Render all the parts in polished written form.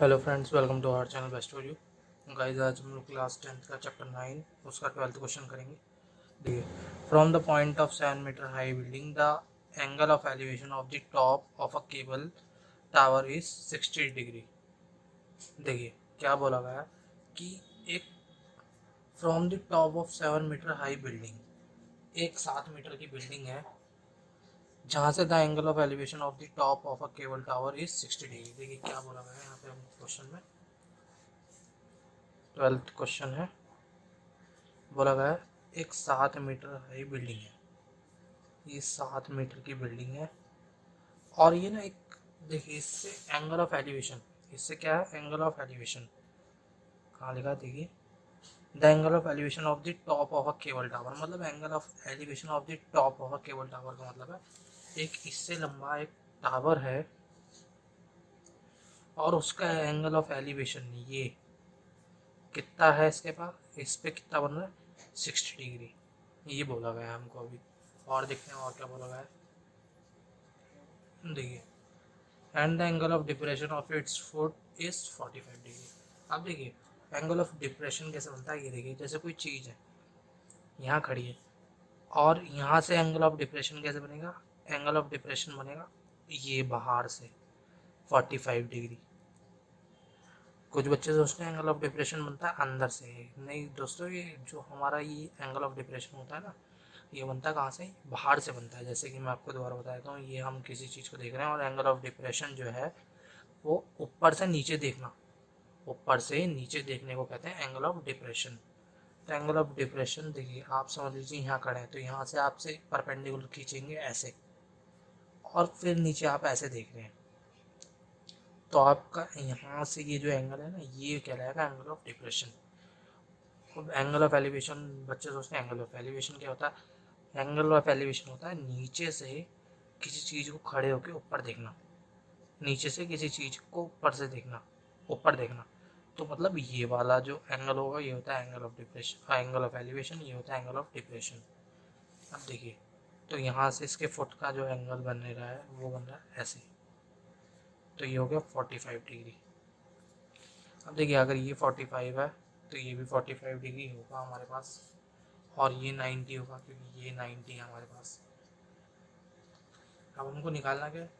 Hello friends, welcome to our channel best for you. Guys, आज हम लोग class 10th का चैप्टर 9 उसका 12th क्वेश्चन करेंगे। देखिए, from the point of 7 metre high building the angle of elevation of the top of a cable tower is 60 degree. देखिए क्या बोला गया है कि एक from the top of 7 metre high building, एक 7 मीटर की बिल्डिंग है जहाँ से the angle of elevation of the top of a cable tower is 60 degree. देखिए क्या बोला गया है यहाँ पे हम क्वेश्चन में, 12th क्वेश्चन है। बोला गया है एक 7 मीटर हाई बिल्डिंग है, ये 7 मीटर की बिल्डिंग है और ये ना एक, देखिए इससे एंगल ऑफ एलिवेशन, इससे क्या है एंगल ऑफ एलिवेशन, कहाँ लिखा है देखिए, the angle of elevation of the top of a cable tower, मतलब angle of elevation of the top of a cable tower का मतलब है एक इससे लंबा एक टावर है और उसका एंगल ऑफ एलिवेशन ये कितना है, इसके पास इस पे कितना बन रहा है 60 डिग्री, ये बोला गया है हमको अभी। और देखते हैं और क्या बोला गया है। देखिए, and the angle of depression of its foot is 45 degree. अब देखिए एंगल ऑफ डिप्रेशन कैसे बनता है, ये देखिए जैसे कोई चीज़ है यहाँ खड़ी है और यहाँ से एंगल ऑफ डिप्रेशन कैसे बनेगा, एंगल ऑफ डिप्रेशन बनेगा ये बाहर से 45 डिग्री। कुछ बच्चे सोचते हैं एंगल ऑफ डिप्रेशन बनता है अंदर से, नहीं दोस्तों, ये जो हमारा ये एंगल ऑफ डिप्रेशन होता है ना, ये बनता है कहाँ से, बाहर से बनता है। जैसे कि मैं आपको दोबारा बता देता हूँ, ये हम किसी चीज़ को देख रहे हैं और एंगल ऑफ डिप्रेशन जो है वो ऊपर से नीचे देखना, ऊपर से नीचे देखने को कहते हैं एंगल ऑफ डिप्रेशन। तो एंगल ऑफ डिप्रेशन देखिए, आप समझ लीजिए यहाँ खड़े हैं तो यहाँ से आपसे परपेंडिकुलर खींचेंगे ऐसे और फिर नीचे आप ऐसे देख रहे हैं, तो आपका यहाँ से ये जो एंगल है ना, ये कहलाएगा एंगल ऑफ डिप्रेशन। अब एंगल ऑफ एलिवेशन, बच्चे सोचते हैं एंगल ऑफ एलिवेशन क्या होता है, एंगल ऑफ एलिवेशन होता है नीचे से किसी चीज़ को खड़े होकर ऊपर देखना, नीचे से किसी चीज़ को ऊपर से देखना, ऊपर देखना। तो मतलब ये वाला जो एंगल होगा ये होता है angle of depression, angle of elevation, ये होता है एंगल ऑफ डिप्रेशन। अब देखिए, तो यहाँ से इसके फुट का जो एंगल बन रहा है वो बन रहा है ऐसे, तो ये हो गया 45 डिग्री। अब देखिए अगर ये 45 है तो ये भी 45 डिग्री होगा हमारे पास, और ये 90 होगा क्योंकि ये 90 है हमारे पास। अब हमको निकालना क्या है,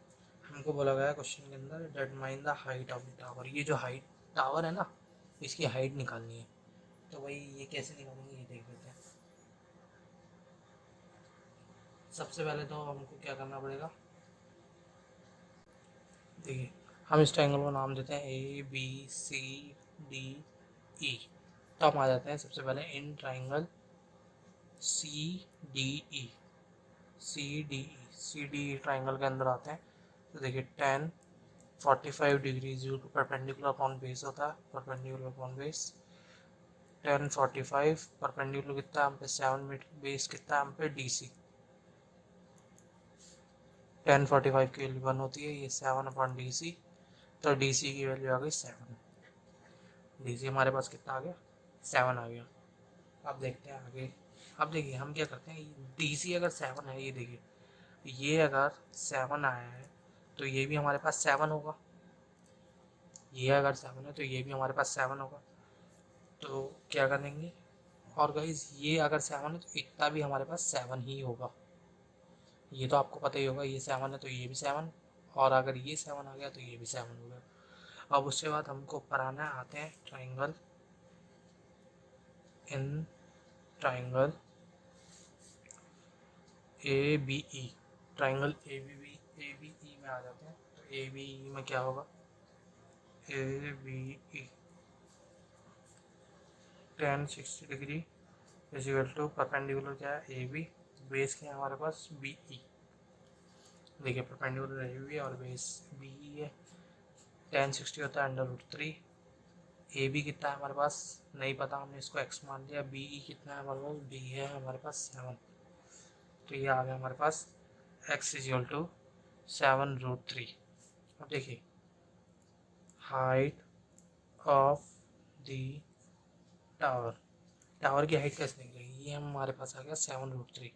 हमको बोला गया क्वेश्चन के अंदर determine the height of the tower, ये जो हाइट टावर है ना इसकी हाइट निकालनी है। तो भाई ये कैसे निकालेंगे ये देख लेते हैं। सबसे पहले तो हमको क्या करना पड़ेगा, देखिए हम इस ट्रायंगल को नाम देते हैं ABCDE। तो हम आ जाते हैं सबसे पहले in triangle CDE, CDE triangle के अंदर आते हैं। तो देखिए 10 45 डिग्री जो परपेंडिकुलर अपॉन बेस होता है, परपेंडिकुलर अपॉन बेस 10 45 परपेंडिकुलर कितना हम पे 7 मीटर, बेस कितना हम पे DC 10 45 की वैल्यू 1 होती है, ये 7 अपॉन DC, तो DC की वैल्यू आ गई 7। DC हमारे पास कितना आ गया 7 आ गया। अब देखते हैं आगे। अब देखिए हम क्या करते हैं, DC अगर 7 है, ये देखिए ये अगर 7 आया है तो ये भी हमारे पास 7 होगा, ये अगर 7 है तो ये भी हमारे पास 7 होगा। तो क्या करेंगे, और गाइज ये अगर 7 है तो इतना भी हमारे पास 7 ही होगा, ये तो आपको पता ही होगा, ये 7 है तो ये भी 7, और अगर ये 7 आ गया तो ये भी 7 हो गया। अब उसके बाद हमको ऊपर आना है, आते हैं triangle, in triangle ABE, triangle ABE में आ जाते हैं। तो ABE में क्या होगा, ABE 10 60 degree is equal to perpendicular क्या है AB, बेस क्या है हमारे पास BE। देखिए परपेंडिकुलर AB और बेस BE है, 10 60 होता है √3। AB कितना है हमारे पास नहीं पता, हमने इसको x मान लिया। BE कितना है हमारे पास, B है हमारे पास 7, तो ये आ गया हमारे पास x इज इक्वल टू 7√3। अब देखिए height of the tower, tower की हाइट कैसे निकलेगी, ये हमारे पास आ गया 7√3।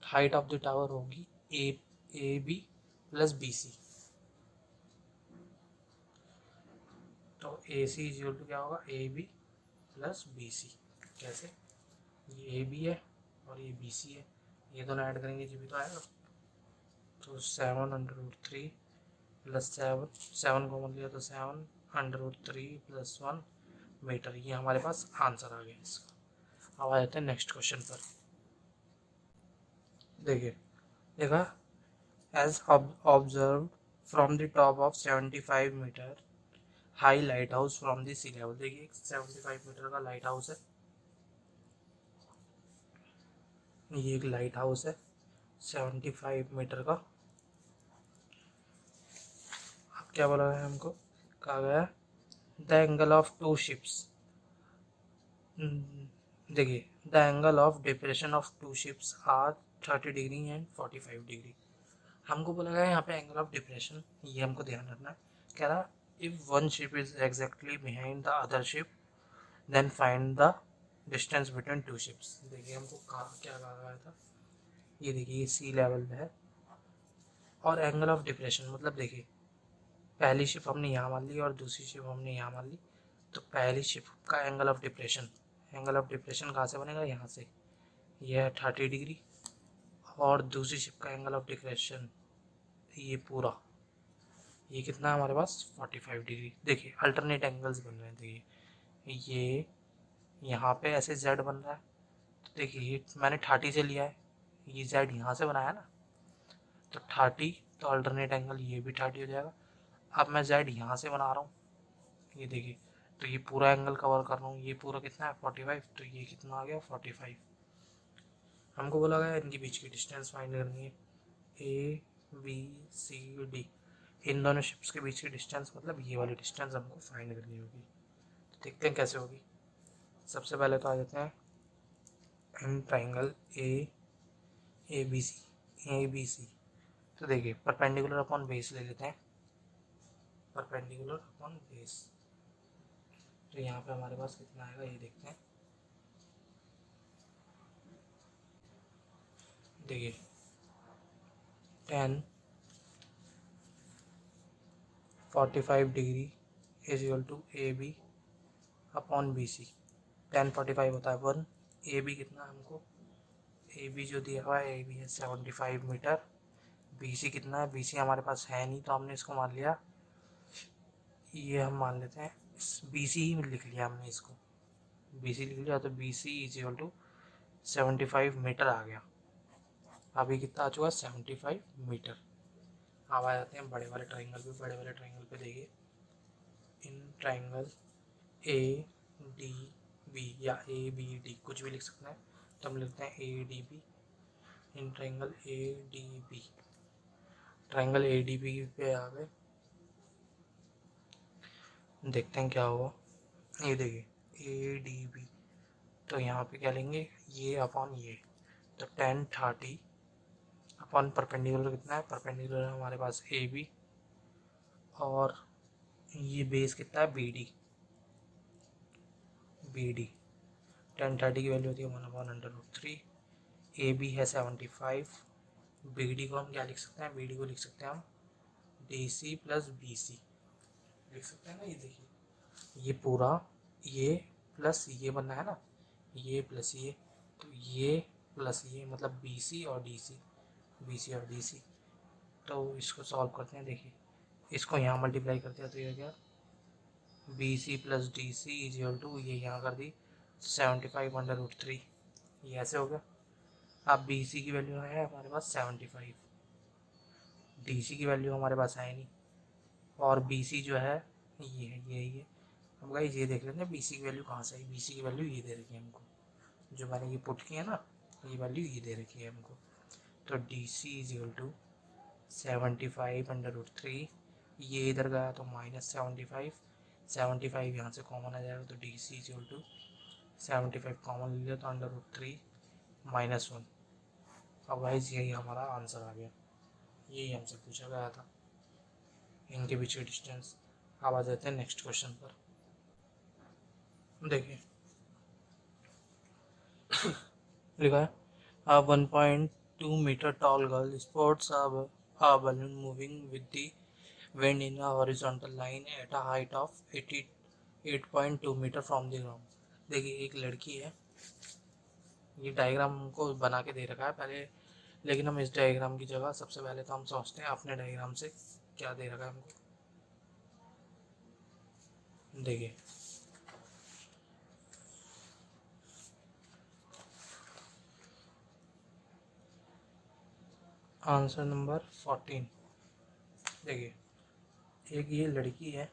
हाइट ऑफ द टावर होगी AB प्लस BC, तो A C is equal to क्या होगा, A B plus B C. कैसे, ये ए बी है और ये बी सी है, ये दोनों ऐड करेंगे जी भी तो आएगा। तो 7/√3 प्लस 7 कॉमन लिया तो 7/√3 + 1 मीटर, ये हमारे पास आंसर आ गया इसका। अब आ जाते हैं नेक्स्ट क्वेश्चन पर। देखिए, देखा, as observe from the top of 75 metre high lighthouse from the sea level. देखिए 75 मीटर का लाइट हाउस है, ये एक लाइट हाउस है 75 मीटर का। अब क्या बोला है हमको, कहा गया the angle of two ships. देखिए, the angle of depression of two ships are 30 degree and 45 degree. हमको बोला गया यहाँ पे एंगल ऑफ डिप्रेशन, ये हमको ध्यान रखना है। कह रहा if one ship is exactly behind the other ship then find the distance between two ships. देखिए हमको क्या कहा गया था, ये देखिए ये सी लेवल पे है और एंगल ऑफ डिप्रेशन मतलब देखिए पहली शिप हमने यहाँ मान ली और दूसरी शिप हमने यहाँ मान ली, तो पहली शिप का एंगल ऑफ डिप्रेशन कहाँ से बनेगा, यहाँ से, यह है 30 डिग्री, और दूसरी शिप का एंगल ऑफ डिप्रेशन ये पूरा, ये कितना है हमारे पास 45 डिग्री। देखिए अल्टरनेट एंगल्स बन रहे हैं। देखिए ये यहाँ पे ऐसे जेड बन रहा है, तो देखिए ये मैंने 30 से लिया है, ये जेड यहाँ से बनाया ना, तो 30, तो अल्टरनेट एंगल ये भी 30 हो जाएगा। अब मैं जेड यहाँ से बना रहा हूँ, ये देखिए, तो ये पूरा एंगल कवर कर रहा हूँ, ये पूरा कितना है 45, तो ये कितना आ गया 45। हमको बोला गया इनके बीच की डिस्टेंस फाइंड करनी है, ए बी सी डी, इन दोनों शिप्स के बीच की डिस्टेंस मतलब ये वाली डिस्टेंस हमको फाइंड करनी होगी। तो देखते हैं कैसे होगी। सबसे पहले तो आ जाते हैं इन ट्राइंगल ए बी सी। तो देखिए परपेंडिकुलर अपॉन बेस ले लेते हैं, परपेंडिकुलर अपॉन बेस, तो यहाँ पे हमारे पास कितना आएगा ये देखते हैं। देखिए 10 45 degree is equal to A B upon B C. 10 45 होता है 1, ए बी कितना हमको, ए बी जो दिया हुआ है ए बी है 75 मीटर, बी सी कितना है, बी सी हमारे पास है नहीं तो हमने इसको मान लिया, ये हम मान लेते हैं बी सी ही लिख लिया हमने, इसको बी सी लिख लिया, तो B C is equal to 75 metre आ गया। अभी कितना आ चुका है 75 मीटर। अब आ जाते हैं बड़े वाले ट्राइंगल पे। बड़े वाले ट्राइंगल पे देखिए in triangle A D B या ए बी डी कुछ भी लिख सकते हैं, तो हम लिखते हैं A D B. In triangle A D B, triangle A D B पे आ गए, देखते हैं क्या हुआ। ये देखिए ए डी बी, तो यहाँ पे क्या लेंगे ये अपॉन ये, तो 10 30 अपॉन परपेंडिकुलर कितना है, परपेंडिकुलर हमारे पास ए बी और ये बेस कितना है बी डी, 10 30 की वैल्यू होती है 1/√3, ए बी है 75, बी डी को हम क्या लिख सकते हैं, बी डी को लिख सकते हैं हम D C plus B C लिख सकते हैं ना। ये देखिए ये पूरा ये प्लस ये बनना है ना, ये प्लस ये, तो ये प्लस ये मतलब बी सी और डी सी, बी सी और डी सी। तो इसको सॉल्व करते हैं। देखिए इसको यहाँ मल्टीप्लाई करते हैं तो ये क्या, B C plus D C is equal to, ये यहाँ कर दी 75/√3, ये ऐसे हो गया। अब बी सी की वैल्यू है हमारे पास 75, डी सी की वैल्यू हमारे पास है नहीं, और बी सी जो है ये है, ये अब गाइस ये देख लेते हैं बी सी की वैल्यू कहाँ से आई। बी सी की वैल्यू ये दे रखी है हमको, जो मैंने ये पुट किया ना, ये वैल्यू ये दे रखी है हमको। तो D C is equal to 75/√3, ये इधर गया तो -75 यहाँ से कॉमन आ जाएगा, तो D C is equal to 75 common ले लिया तो √3 -1। अब गाइस यही हमारा आंसर आ गया, यही हमसे पूछा गया था इनके बीच की डिस्टेंस। अब आ जाते हैं नेक्स्ट क्वेश्चन पर। देखिए लिखा है a 1.2 meter tall girl spots a balloon moving with the wind in a horizontal line at a height of 80 8.2 metre from the ground. देखिए एक लड़की है, ये डायग्राम हमको बना के दे रखा है पहले, लेकिन हम इस डायग्राम की जगह सबसे पहले तो हम सोचते हैं अपने डायग्राम से क्या दे रखा है हमको। देखिए आंसर नंबर 14। देखिए एक ये लड़की है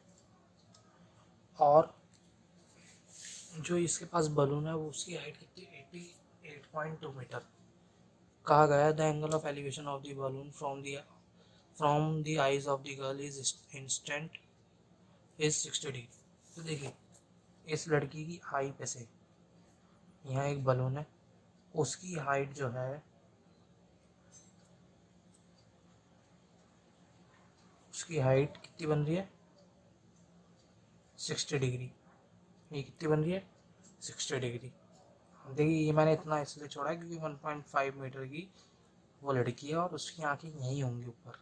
और जो इसके पास बलून है वो उसकी हाइट कितनी 88.2 मीटर। कहा गया the angle of elevation of the balloon from the eyes of the girl is instant is 60 degree. तो देखिए इस लड़की की आई पे से, यहाँ एक बलून है, उसकी हाइट जो है, उसकी हाइट कितनी बन रही है 60 डिग्री। ये कितनी बन रही है 60 डिग्री। देखिए ये मैंने इतना इसलिए छोड़ा है क्योंकि 1.5 मीटर की वो लड़की है और उसकी आंखें यहीं होंगी ऊपर,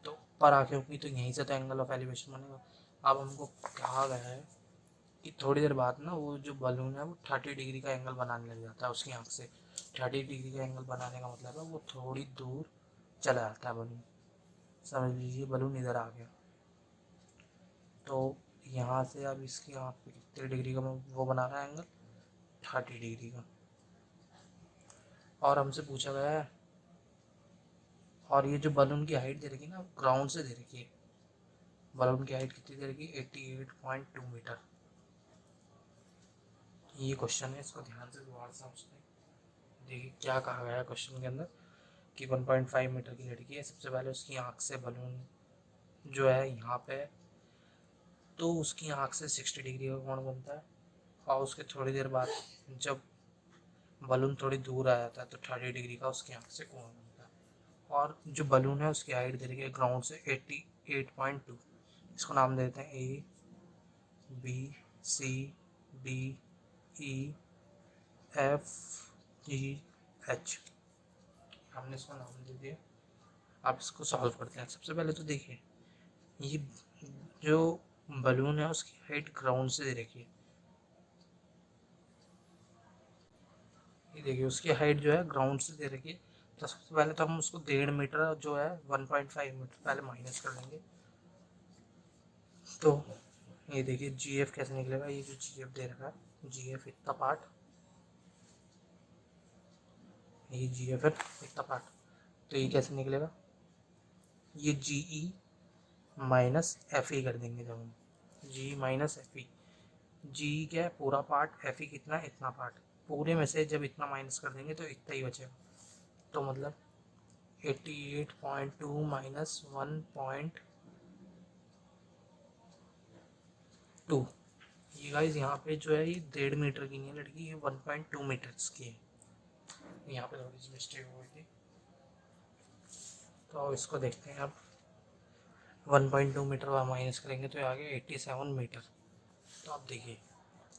तो ऊपर आंखें होंगी तो यहीं से तो एंगल ऑफ एलिवेशन बनेगा। अब हमको कहा गया है कि थोड़ी देर बाद ना वो जो बलून है वो 30 डिग्री का एंगल बनाने लग जाता है उसकी आंख से। 30 डिग्री का एंगल बनाने का मतलब है वो थोड़ी दूर चला जाता है बलून। समझ लीजिए बलून इधर आ गया, तो यहाँ से अब इसकी आँख पे कितने डिग्री का वो बना रहा है एंगल 30 डिग्री का। और हमसे पूछा गया है, और ये जो बलून की हाइट दे रखी है ना ग्राउंड से दे रखी है, बलून की हाइट कितनी दे रखी है 88.2 मीटर। ये क्वेश्चन है, इसको ध्यान से दोबारा समझते हैं। देखिए क्या कहा गया है क्वेश्चन के अंदर कि 1.5 मीटर की लड़की है, सबसे पहले उसकी आँख से बलून जो है यहाँ पे, तो उसकी आँख से 60 डिग्री का कोण बनता है, और उसके थोड़ी देर बाद जब बलून थोड़ी दूर आ जाता है तो 30 डिग्री का उसकी आँख से कोण बनता है। और जो बलून है उसकी हाइट दे रखी है ग्राउंड से 88.2। इसको नाम देते हैं A B C D E F G H. हमने इसको नाम दे दिया। आप इसको सॉल्व करते हैं। सबसे पहले तो देखिए ये जो बलून है उसकी हाइट ग्राउंड से दे रखी है, ये देखिए उसकी हाइट जो है ग्राउंड से दे रखी है। तो सबसे पहले तो हम उसको 1.5 मीटर जो है 1.5 मीटर पहले माइनस कर देंगे। तो ये देखिए जी एफ कैसे निकलेगा, ये जो जी एफ दे रखा है जी एफ इतना पार्ट, ये जी एफ है इतना पार्ट, तो ये कैसे निकलेगा, ये जी ई माइनस एफ ई कर देंगे। जब हम जी माइनस एफ ई, जी क्या है पूरा पार्ट, एफ ई कितना इतना पार्ट, पूरे में से जब इतना माइनस कर देंगे तो इतना ही बचेगा। तो मतलब 88.2 माइनस 1.2। ये गाइस यहाँ पे जो है ये 1.5 मीटर की नहीं है लड़की, ये 1.2 मीटर्स की है। यहाँ पे थोड़ी सी मिस्टेक हो गई थी, तो इसको देखते हैं अब। 1.2 मीटर माइनस करेंगे तो आगे 87 मीटर। तो आप देखिए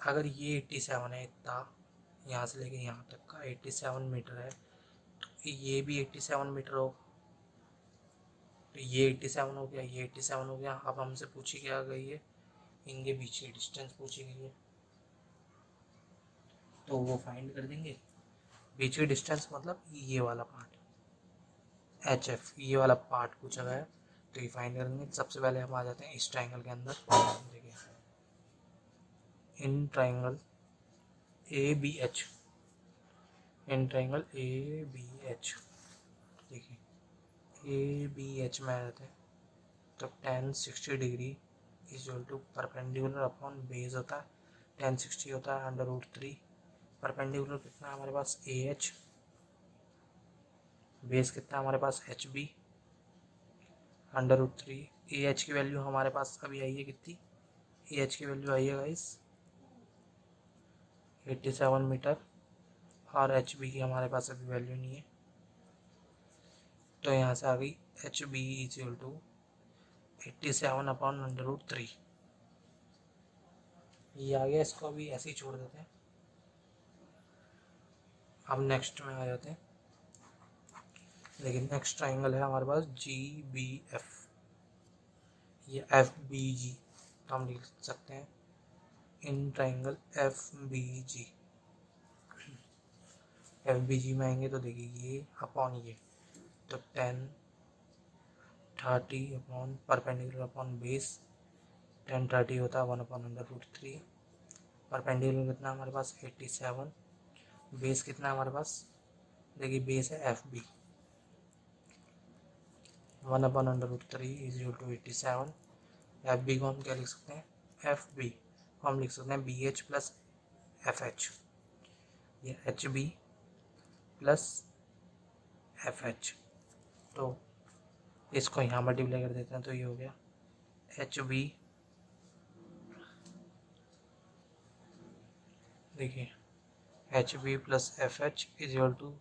अगर ये 87 है इतना, यहाँ से लेके यहाँ तक का 87 मीटर है, तो ये भी 87 मीटर हो, तो ये 87 हो गया, ये 87 हो गया। अब हमसे पूछी क्या गई है, इनके बीच की डिस्टेंस पूछी गई है, तो वो फाइंड कर देंगे। बीच की डिस्टेंस मतलब ये वाला पार्ट एच एफ, ये वाला पार्ट पूछा गया है, तो ये फाइंड कर देंगे। सबसे पहले हम आ जाते हैं इस ट्राइंगल के अंदर। देखिए in triangle A B H, in triangle A B H, देखिए ए बी एच में आ जाते हैं। तो tan 60 degree equal to perpendicular upon base होता है, tan 60 होता है √3। परपेंडिकुलर कितना है हमारे पास ए एच, बेस कितना है हमारे पास एच बी, √3। ए एच की वैल्यू हमारे पास अभी आई है कितनी, ए एच की वैल्यू आई है गाइस 87 मीटर, और एच बी की हमारे पास अभी वैल्यू नहीं है, तो यहाँ से आ गई H B equal to 87 upon √3। ये आ गया, इसको अभी ऐसे ही छोड़ देते हैं। अब नेक्स्ट में आ जाते हैं। लेकिन नेक्स्ट ट्राइंगल है हमारे पास जी बी एफ, ये एफ बी जी, तो हम लिख सकते हैं in triangle F B G. F B G में आएंगे तो देखिए ये अपॉन ये, तो 10 30 अपॉन परपेंडिकुलर अपॉन बेस, 10 30 होता है 1/√3। परपेंडिकुलर कितना हमारे पास 87, बेस कितना है हमारे पास, देखिए बेस है F B, 1/√3 is equal to 87। F B को हम क्या लिख सकते हैं, एफ बी को हम लिख सकते हैं B H plus F H, ये H B plus F H. तो इसको यहाँ मल्टीप्लाई कर देते हैं तो ये हो गया एच बी, देखिए H B plus F H is equal to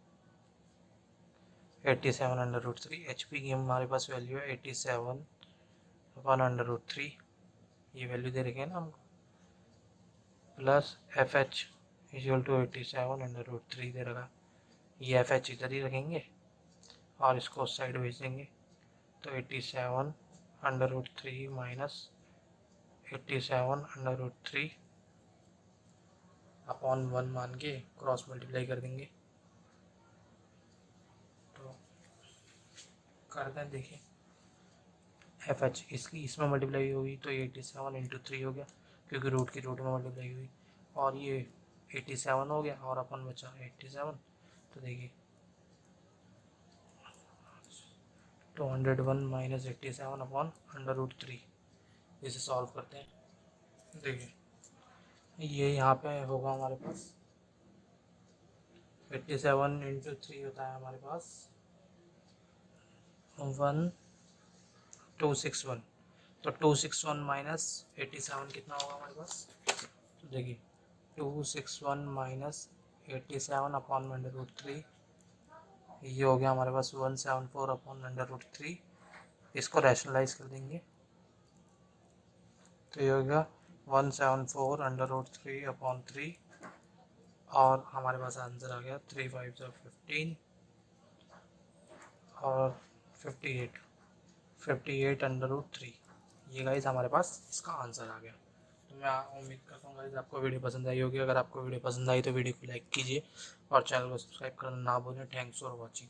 87/√3। H P की हमारे पास वैल्यू है 87/√3, ये वैल्यू दे रखे हैं ना हमको, plus F H is equal to 87/√3 दे रखा। ये एफ एच इधर ही रखेंगे और इसको उस साइड भेज देंगे, तो 87/√3 माइनस 87/√3 अपॉन 1 मान के क्रॉस मल्टीप्लाई कर देंगे। तो करते हैं, देखिए एफ एच इसकी इसमें मल्टीप्लाई होगी तो 87 इंटू 3 हो गया, क्योंकि रूट की रूट में मल्टीप्लाई हुई, और ये 87 हो गया और अपन बचा 87। तो देखिए 201 माइनस 87 अपॉन √3, इसे सॉल्व करते हैं। देखिए ये यहाँ पे होगा हमारे पास 87 इंटू 3 होता है हमारे पास 1261, तो 261 माइनस 87 कितना होगा हमारे पास, तो देखिए 261 माइनस 87 अपॉन √3, ये हो गया हमारे पास 174 अपॉन √3। इसको रैशनलाइज कर देंगे तो ये होगा 174 अपॉन 3, और हमारे पास आंसर आ गया 3 5 15 और 58/√3। ये गाइस हमारे पास इसका आंसर आ गया। तो मैं उम्मीद करता हूँ गाइस आपको वीडियो पसंद आई होगी। अगर आपको वीडियो पसंद आई तो वीडियो को लाइक कीजिए और चैनल को सब्सक्राइब करना ना भूलें। Thanks for watching.